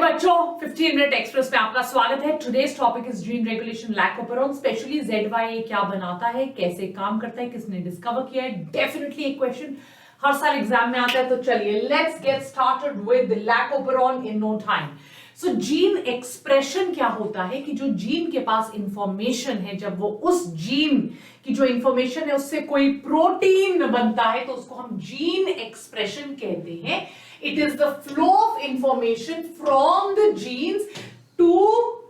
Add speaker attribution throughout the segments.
Speaker 1: बच्चों 15 minute express में आपका स्वागत है। Today's topic is gene regulation lac operon, specially ZYA क्या बनाता है, कैसे काम करता है, किसने डिस्कवर किया है। डेफिनेटली एक क्वेश्चन हर साल एग्जाम में आता है। तो चलिए let's get started with lac operon in no time. So gene expression क्या होता है कि जो जीन के पास इंफॉर्मेशन है, जब वो उस जीन की जो इंफॉर्मेशन है उससे कोई प्रोटीन बनता है तो उसको हम जीन एक्सप्रेशन कहते हैं। It is the flow of information from the genes to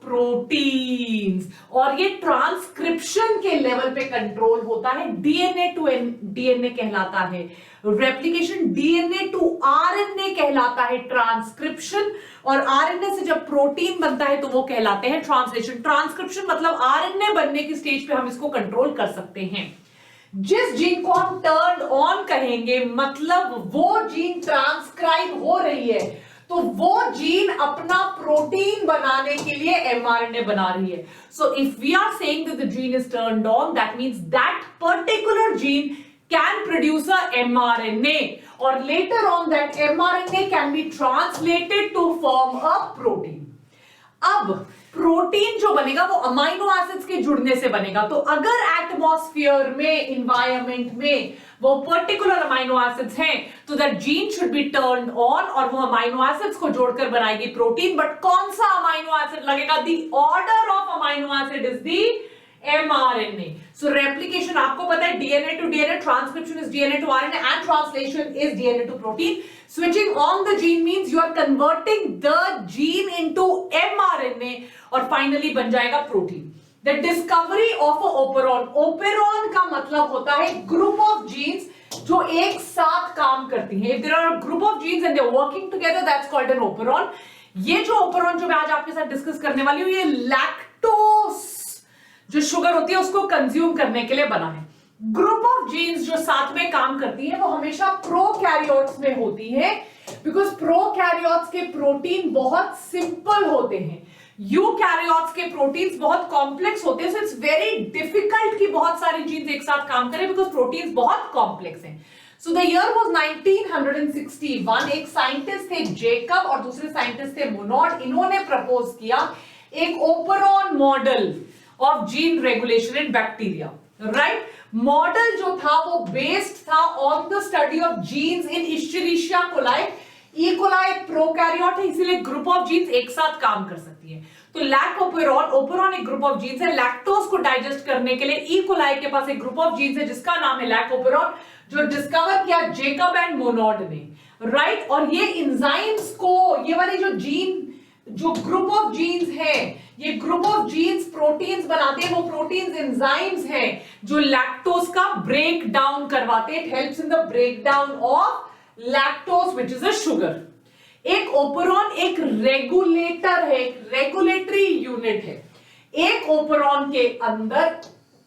Speaker 1: proteins और ये ट्रांसक्रिप्शन के लेवल पे कंट्रोल होता है। डीएनए टू डीएनए कहलाता है रेप्लिकेशन, डीएनए टू आरएनए कहलाता है ट्रांसक्रिप्शन, और आरएनए से जब प्रोटीन बनता है तो वो कहलाते हैं ट्रांसलेशन। ट्रांसक्रिप्शन मतलब आरएनए बनने की स्टेज पे हम इसको कंट्रोल कर सकते हैं। जिस जीन को हम टर्न ऑन कहेंगे मतलब वो जीन ट्रांसक्राइब हो रही है, तो वो जीन अपना प्रोटीन बनाने के लिए एमआरएनए बना रही है। So if we are saying that the gene is turned on, that means that particular gene can produce a mRNA, और later on that mRNA can be translated to form a protein. अब protein जो बनेगा वो amino acids के जुड़ने से बनेगा। तो अगर एटमॉस्फेयर में, इन्वायरमेंट में वो पर्टिकुलर अमाइनो एसिड्स हैं तो that gene should be turned on और वो अमाइनो एसिड्स को जोड़कर बनाएगी प्रोटीन। बट कौन सा अमाइनो एसिड लगेगा? The order of amino acid is the mRNA. So replication आपको पता है DNA to DNA, transcription is DNA to RNA and translation is DNA to protein. Switching on the gene means you are converting the gene into mRNA और finally बन जाएगा protein. The discovery of a operon. Operon का मतलब होता है group of genes जो एक साथ काम करती हैं। If there are a group of genes and they are working together, that's called an operon. ये जो operon जो मैं आज आपके साथ डिस्कस करने वाली हूँ, ये लैक्टोस जो शुगर होती है उसको कंज्यूम करने के लिए बना है। ग्रुप ऑफ जीन्स जो साथ में काम करती है वो हमेशा प्रोकैरियोट्स में होती है, बिकॉज प्रोकैरियोट्स के प्रोटीन बहुत सिंपल होते हैं, यूकैरियोट्स के प्रोटीन्स बहुत कॉम्प्लेक्स होते हैं। सो इट्स वेरी डिफिकल्ट कि बहुत सारी जीन्स एक साथ काम करें बिकॉज प्रोटीन्स बहुत कॉम्प्लेक्स हैं। So the year was 1961। एक साइंटिस्ट थे जेकब और दूसरे साइंटिस्ट थे मोनोड। इन्होंने प्रपोज किया एक operon model of gene regulation in bacteria. Right, model जो था वो बेस्ड था on the study of genes in Escherichia coli. E coli एक प्रोकैरियोट है, इसीलिए ग्रुप ऑफ जीन्स एक साथ काम कर सकती है। तो लैकोपेरॉन, ओपेरॉन एक ग्रुप ऑफ जीन्स है। लैक्टोज को डाइजेस्ट करने के लिए ई कोलाई के पास एक ग्रुप ऑफ जीन्स है जिसका नाम है लैकोपेरॉन, जो डिस्कवर किया जेकब एंड मोनोड ने। राइट, और ये एंजाइम्स को, ये वाली जो जीन, जो ग्रुप ऑफ जीन्स है, ये ग्रुप ऑफ जीन्स प्रोटीन्स बनाते हैं। वो प्रोटीन्स एंजाइम्स हैं जो लैक्टोज का ब्रेक डाउन करवाते हैं। It helps in the break down of lactose which is a sugar. एक ओपेरॉन एक रेगुलेटर है, एक रेगुलेटरी यूनिट है। एक ओपेरॉन के अंदर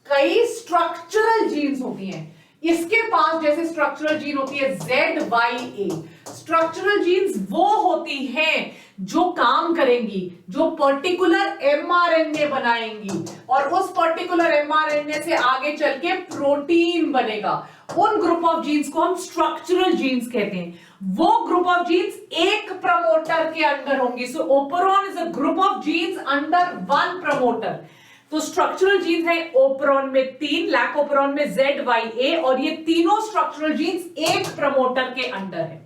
Speaker 1: कई स्ट्रक्चरल जीन्स होती हैं। इसके पास जैसे स्ट्रक्चरल जीन होती है ZYA, स्ट्रक्चरल जीन्स वो होती हैं जो काम करेंगी, जो पर्टिकुलर एमआरएनए बनाएंगी और उस पर्टिकुलर एमआरएनए से आगे चल के प्रोटीन बनेगा। उन ग्रुप ऑफ जीन्स को हम स्ट्रक्चरल जीन्स कहते हैं। वो ग्रुप ऑफ जीन्स एक प्रमोटर के अंडर होंगी। So operon is a group of genes under one promoter. तो स्ट्रक्चरल जीन्स है ओपेरॉन में 3, लैकोपेरॉन में ZYA, और ये तीनों स्ट्रक्चरल जीन्स एक प्रमोटर के अंडर है।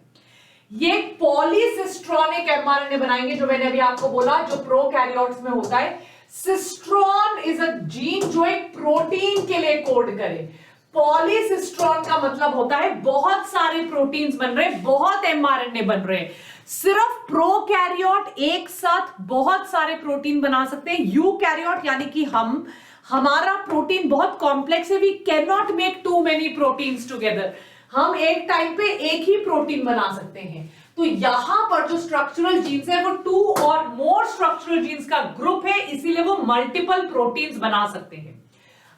Speaker 1: ये पॉलीसिस्ट्रॉनिक एमआरएनए बनाएंगे जो मैंने अभी आपको बोला, जो प्रोकैरियोट्स में होता है। सिस्ट्रॉन इज अ जीन जो एक प्रोटीन के लिए कोड करे। पॉलीसिस्ट्रॉन का मतलब होता है बहुत सारे प्रोटीन्स बन रहे हैं, बहुत एमआरएनए बन रहे हैं। सिर्फ प्रोकैरियोट एक साथ बहुत सारे प्रोटीन बना सकते हैं। यूकैरियोट यानी कि हमारा प्रोटीन बहुत कॉम्प्लेक्स है, we can not make too many proteins together. हम एक टाइम पे एक ही प्रोटीन बना सकते हैं। तो यहां पर जो स्ट्रक्चरल जीन्स है वो 2 और मोर स्ट्रक्चरल जीन्स का ग्रुप है, इसीलिए वो मल्टीपल प्रोटीन्स बना सकते हैं।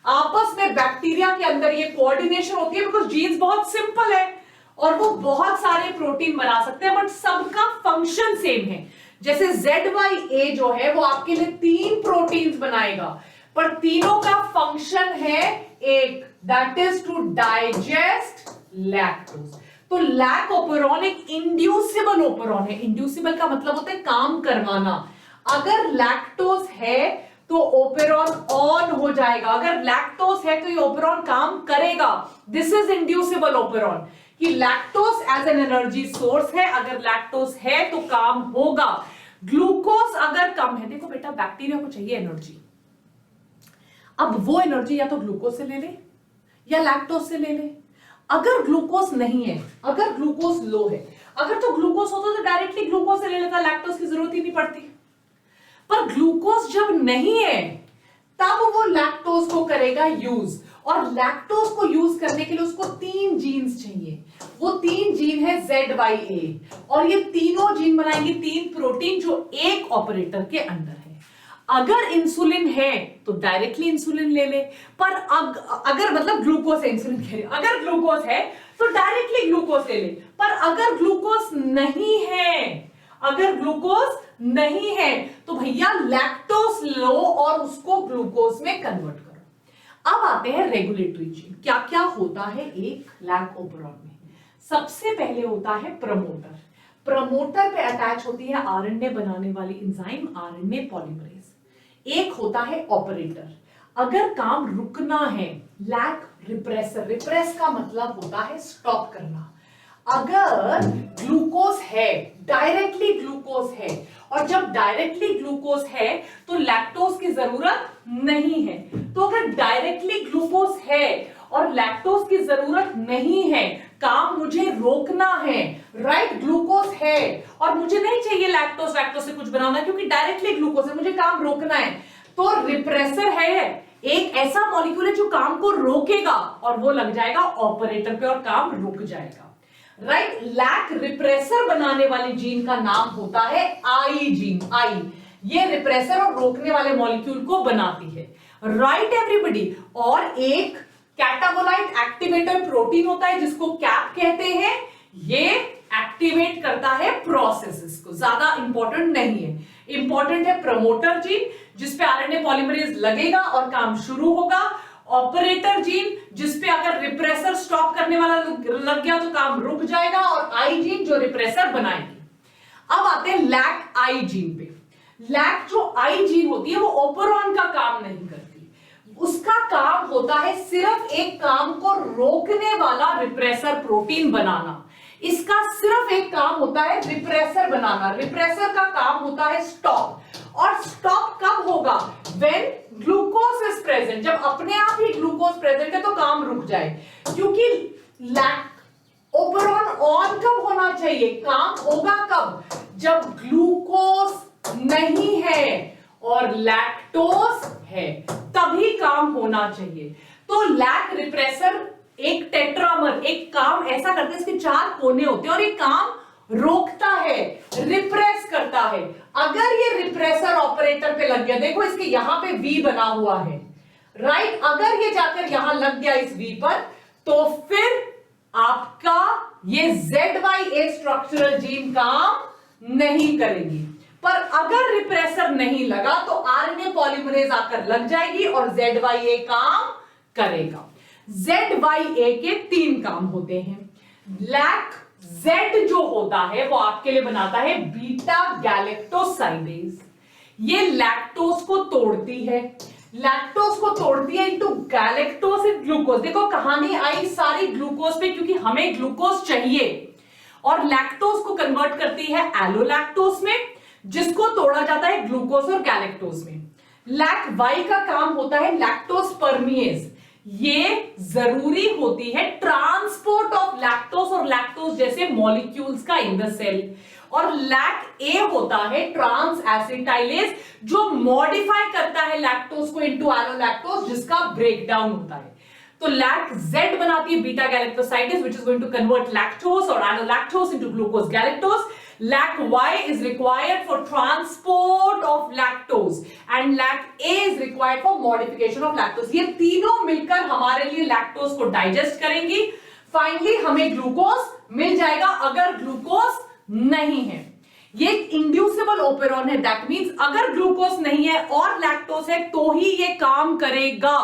Speaker 1: आपस में बैक्टीरिया के अंदर ये कोऑर्डिनेशन होती है बिकॉज जीन्स बहुत सिंपल है और वो बहुत सारे प्रोटीन बना सकते हैं, बट सबका फंक्शन सेम है। जैसे ZYA जो है वो आपके लिए 3 प्रोटीन्स बनाएगा, पर तीनों का फंक्शन है एक, that is to digest lactose. तो लैक ओपेरॉन एक इंड्यूसिबल ओपेरॉन है। इंड्यूसिबल का मतलब होता है काम करवाना। अगर लैक्टोज है तो ओपेरॉन ऑन हो जाएगा, अगर लैक्टोज है तो ये ओपेरॉन काम करेगा। दिस इज इंड्यूसिबल ओपेरॉन कि lactose as an energy source है, अगर लैक्टोज है तो काम होगा। ग्लूकोज अगर कम है, देखो बेटा बैक्टीरिया को चाहिए एनर्जी, अब वो एनर्जी या तो ग्लूकोज से ले ले या लैक्टोज से ले ले। अगर ग्लूकोज नहीं है, अगर ग्लूकोज लो है, अगर तो ग्लूकोज होता तो डायरेक्टली ग्लूकोज से ले लेता, लैक्टोज की जरूरत ही नहीं पड़ती। पर ग्लूकोज जब नहीं है तब वो लैक्टोज को करेगा यूज, और लैक्टोज को यूज करने के लिए उसको 3 जीन्स चाहिए। वो 3 जीन है ZYA, और ये तीनों जीन बनाएंगे 3 प्रोटीन जो एक ऑपरेटर के अंदर है। अगर इंसुलिन है तो डायरेक्टली इंसुलिन ले ले, पर अगर मतलब ग्लूकोज है, इंसुलिन कह रही हूं, अगर ग्लूकोज है तो डायरेक्टली ग्लूकोज ले ले। पर अगर ग्लूकोज नहीं है, अगर ग्लूकोज नहीं है तो भैया लैक्टोज लो और उसको ग्लूकोज में कन्वर्ट करो। अब आते हैं रेगुलेटरी जीन। क्या क्या होता है एक लैक ओपेरॉन में? सबसे पहले होता है प्रमोटर। प्रमोटर पे अटैच होती है आरएनए बनाने वाली एंजाइम आरएनए पॉलीमरेज। एक होता है ऑपरेटर, अगर काम रुकना है, लैक रिप्रेसर। रिप्रेस का मतलब होता है स्टॉप करना। अगर ग्लूकोज है, डायरेक्टली ग्लूकोज है, और जब डायरेक्टली ग्लूकोज है तो लैक्टोज की जरूरत नहीं है। तो अगर डायरेक्टली ग्लूकोज है और लैक्टोज की जरूरत नहीं है, काम मुझे रोकना है, राइट? ग्लूकोज है और मुझे नहीं चाहिए लैक्टोज से कुछ बनाना, क्योंकि डायरेक्टली ग्लूकोज है, मुझे काम रोकना है। तो रिप्रेसर है, एक ऐसा मॉलिक्यूल है जो काम को रोकेगा, और वो लग जाएगा ऑपरेटर पे और काम रुक जाएगा, राइट? लैक रिप्रेसर बनाने वाले जीन का नाम होता है आई जीन। आई ये रिप्रेसर और रोकने वाले मॉलिक्यूल को बनाती है, राइट एवरीबॉडी? और एक कैटाबोलाइट एक्टिवेटर प्रोटीन होता है जिसको कैप कहते हैं, ये एक्टिवेट करता है प्रोसेसेस को। ज्यादा इंपॉर्टेंट नहीं है, इंपॉर्टेंट है प्रमोटर जीन जिसपे आरएनए पॉलीमरेज लगेगा और काम शुरू होगा। ऑपरेटर जीन जिसपे अगर रिप्रेसर स्टॉप करने वाला लग गया तो काम रुक जाएगा, और आई जीन जो रिप्रेसर बनाएगी। अब आते हैं लैक आई जीन पे। लैक जो आई जीन होती है वो ओपेरॉन का काम नहीं करती, उसका काम होता है सिर्फ एक काम को रोकने वाला रिप्रेसर प्रोटीन बनाना। इसका सिर्फ एक काम होता है रिप्रेसर बनाना। रिप्रेसर का काम होता है स्टॉप, और स्टॉप कब होगा? When glucose is present. जब अपने आप ही ग्लूकोज प्रेजेंट है तो काम रुक जाए, क्योंकि लैक ओपेरॉन ऑन कब होना चाहिए? काम होगा कब? जब ग्लूकोज नहीं है और लैक्टोज है, तभी काम होना चाहिए। तो लैक रिप्रेसर एक टेट्रामर, एक काम ऐसा करते हैं, इसके 4 कोने होते हैं और एक काम रोकता है, रिप्रेस करता है। अगर ये रिप्रेसर ऑपरेटर पे लग गया, देखो इसके यहां पे वी बना हुआ है, राइट? अगर ये जाकर यहां लग गया इस वी पर, तो फिर आपका ये ZYA स्ट्रक्चरल जीन काम नहीं करेगी। पर अगर रिप्रेसर नहीं लगा तो आरएनए पॉलीमरेज आकर लग जाएगी और ZYA काम करेगा। ZYA के 3 काम होते हैं। लैक Z जो होता है वो आपके लिए बनाता है बीटा गैलेक्टोसाइडेज। ये लैक्टोज को तोड़ती है, लैक्टोज को तोड़ती है इनटू गैलेक्टोज इन ग्लूकोज। देखो कहानी आई सारी ग्लूकोज पे, क्योंकि हमें ग्लूकोज चाहिए, और लैक्टोज को कन्वर्ट करती है एलोलैक्टोज में, जिसको तोड़ा जाता है ग्लूकोज और गैलेक्टोज में। लैक वाई का काम होता है लैक्टोज परमिएज। ये जरूरी होती है ट्रांसपोर्ट ऑफ लैक्टोज और लैक्टोज जैसे मॉलिक्यूल्स का इन द सेल। और लैक ए होता है ट्रांस एसिटाइलेज, जो मॉडिफाई करता है लैक्टोज को इनटू एलोलैक्टोज, जिसका ब्रेकडाउन होता है। तो लैक Z बनाती है beta galactosidase which is going to convert lactose और allolactose into glucose galactose. Lac Y is required for transport of lactose and Lac A is required for modification of lactose. ये तीनों मिलकर हमारे लिए lactose को digest करेंगी। Finally हमें glucose मिल जाएगा अगर ग्लूकोज नहीं है। ये इंड्यूसिबल ओपेरॉन है, दैट मींस अगर ग्लूकोज नहीं है और लैक्टोज है तो ही ये काम करेगा।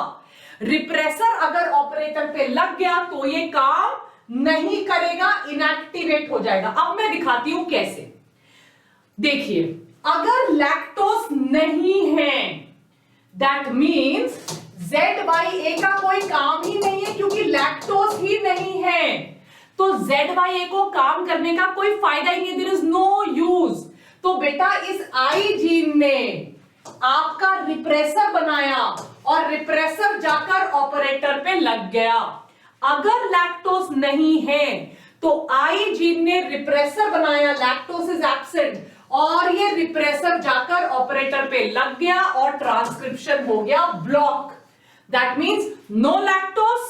Speaker 1: रिप्रेसर अगर ऑपरेटर पे लग गया तो ये काम नहीं करेगा, इनएक्टिवेट हो जाएगा। अब मैं दिखाती हूं कैसे। देखिए, अगर लैक्टोज नहीं है दैट मीन्स ZYA का कोई काम ही नहीं है, क्योंकि लैक्टोज ही नहीं है तो ZYA को काम करने का कोई फायदा ही नहीं, देयर इज नो यूज। तो बेटा इस आई जीन ने आपका रिप्रेसर बनाया और रिप्रेसर जाकर ऑपरेटर पे लग गया। अगर लैक्टोज नहीं है तो आई जीन ने रिप्रेसर बनाया, लैक्टोज इज एब्सेंट, और ये रिप्रेसर जाकर ऑपरेटर पे लग गया और ट्रांसक्रिप्शन हो गया block. That means no lactose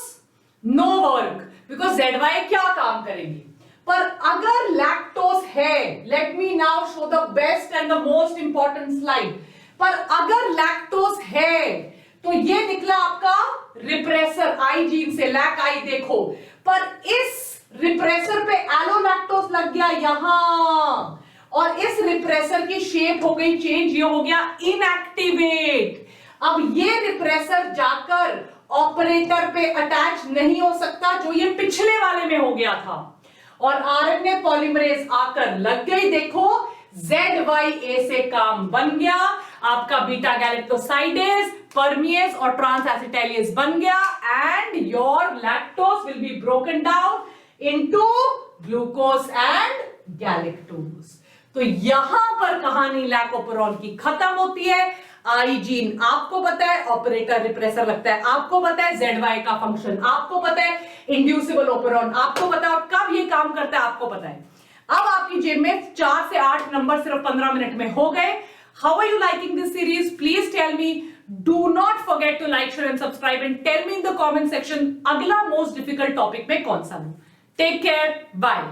Speaker 1: no work, because ZYA क्या काम करेगी। पर अगर लैक्टोज है, let me now show the best and the most important slide. पर अगर लैक्टोज है तो ये निकला आपका रिप्रेसर आई जीन से, लैक आई देखो, पर इस रिप्रेसर पे एलोलैक्टोज लग गया यहां, और इस रिप्रेसर की शेप हो गई चेंज, ये हो गया इनएक्टिवेट। अब ये रिप्रेसर जाकर ऑपरेटर पे अटैच नहीं हो सकता, जो ये पिछले वाले में हो गया था, और आरएनए पॉलीमरेज आकर लग गई। देखो ZYA से काम बन गया, आपका बीटा गैलेक्टोसाइडेज, परमिएज और ट्रांस एसिटाइलेज बन गया, and your lactose will be broken down into glucose and galactose. तो यहां पर कहानी लैकोपेरोन की खत्म होती है। आई जीन आपको पता है, ऑपरेटर रिप्रेसर लगता है आपको पता है, ZYA का फंक्शन आपको पता है, इंड्यूसिबल ओपेरॉन आपको पता है, और कब ये काम करता है आपको पता है। अब आपकी जेब में 4 से 8 नंबर सिर्फ 15 मिनट में हो गए। How are you liking this series? Please tell me. Do not forget to like, share and subscribe, and tell me in the comment section अगला मोस्ट डिफिकल्ट टॉपिक में कौन सा लूं। Take care, bye.